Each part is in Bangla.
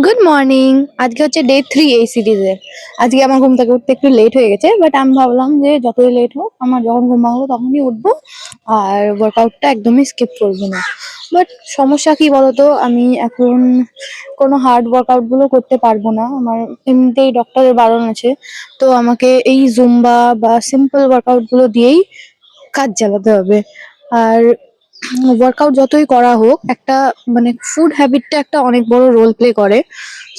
Good morning. আজকে হচ্ছে ডে 3 এই সিরিজের। আজকে আমার ঘুম থেকে উঠতে একটু লেট হয়ে গেছে, বাট আমি ভাবলাম যে যতই লেট হোক আমার যখন ঘুম ভাঙলো তখনই উঠবো, আর ওয়ার্কআউটটা একদমই স্কিপ করবো না। বাট সমস্যা কি বলতো, আমি এখন কোনো হার্ড ওয়ার্কআউট গুলো করতে পারবো না, আমার এমনিতেই ডক্টরের বারণ আছে। তো আমাকে এই জুম্বা বা সিম্পল ওয়ার্কআউট গুলো দিয়েই কাজ চালাতে হবে। আর ওয়ার্কআউট যতই করা হোক, একটা মানে ফুড হ্যাবিটটা একটা অনেক বড় রোল প্লে করে।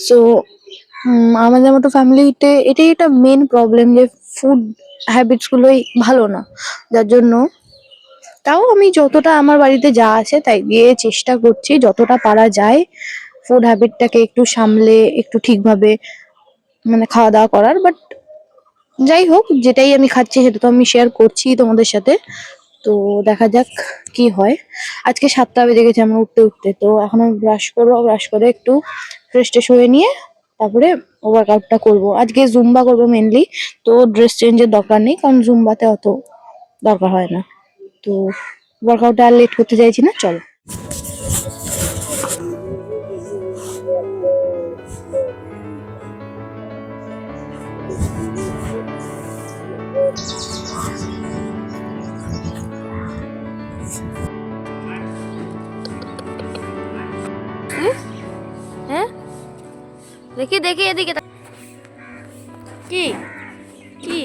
সো আমাদের মতো ফ্যামিলিতে এটাই একটা মেন প্রবলেম যে ফুড হ্যাবিটস গুলোই ভালো না, যার জন্য তাও আমি যতটা আমার বাড়িতে যা আছে তাই দিয়ে চেষ্টা করছি যতটা পারা যায় ফুড হ্যাবিটটাকে একটু সামলে একটু ঠিকভাবে মানে খাওয়া দাওয়া করার। বাট যাই হোক, যেটাই আমি খাচ্ছি সেটা তো আমি শেয়ার করছি তোমাদের সাথে। তো দেখা যাক কি হয়। আজকে 7টা বেজে গেছে আমার উঠতে উঠতে, তো এখন আমি ব্রাশ করবো, ব্রাশ করে একটু ফ্রেশ ট্রেশ হয়ে নিয়ে তারপরে ওয়ার্কআউটটা করব। আজকে জুম্বা করবো মেনলি, তো ড্রেস চেঞ্জের দরকার নেই কারণ জুম্বাতে অত দরকার হয় না। তো ওয়ার্কআউটটা আর লেট করতে চাইছি না, চলো। হ্যাঁ, দেখি দেখি এদিকে কি কি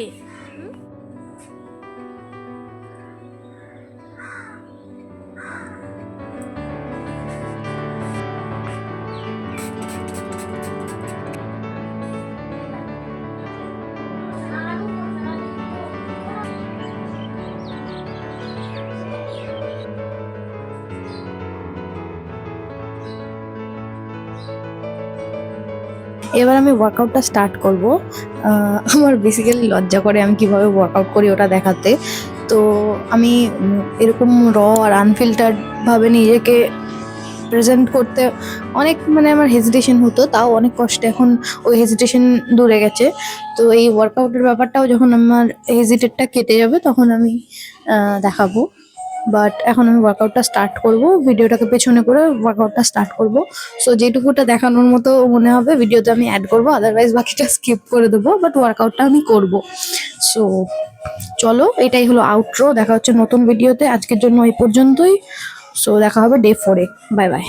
এবার আমি ওয়ার্কআউটটা স্টার্ট করব। আমার বেসিক্যালি লজ্জা করে আমি কিভাবে ওয়ার্কআউট করি ওটা দেখাতে। তো আমি এরকম র আর আনফিল্টার্ড ভাবে নিজেকে প্রেজেন্ট করতে অনেক মানে আমার হেজিটেশন হতো, তাও অনেক কষ্টে এখন ওই হেজিটেশন দূরে গেছে। তো এই ওয়ার্কআউটের ব্যাপারটাও যখন আমার হেজিটেটটা কেটে যাবে তখন আমি দেখাবো। বাট এখন আমি ওয়ার্কআউটটা স্টার্ট করব, ভিডিওটাকে পেছনে করে ওয়ার্কআউটটা স্টার্ট করব। সো যেটুকুটা দেখানোর মতো মনে হবে ভিডিওতে আমি অ্যাড করব, আদারওয়াইজ বাকিটা স্কিপ করে দেবো, বাট ওয়ার্কআউটটা আমি করব। সো চলো, এটাই হলো আউটরো। দেখা হচ্ছে নতুন ভিডিওতে, আজকের জন্য এই পর্যন্তই। সো দেখা হবে ডে 4-এ। Bye bye.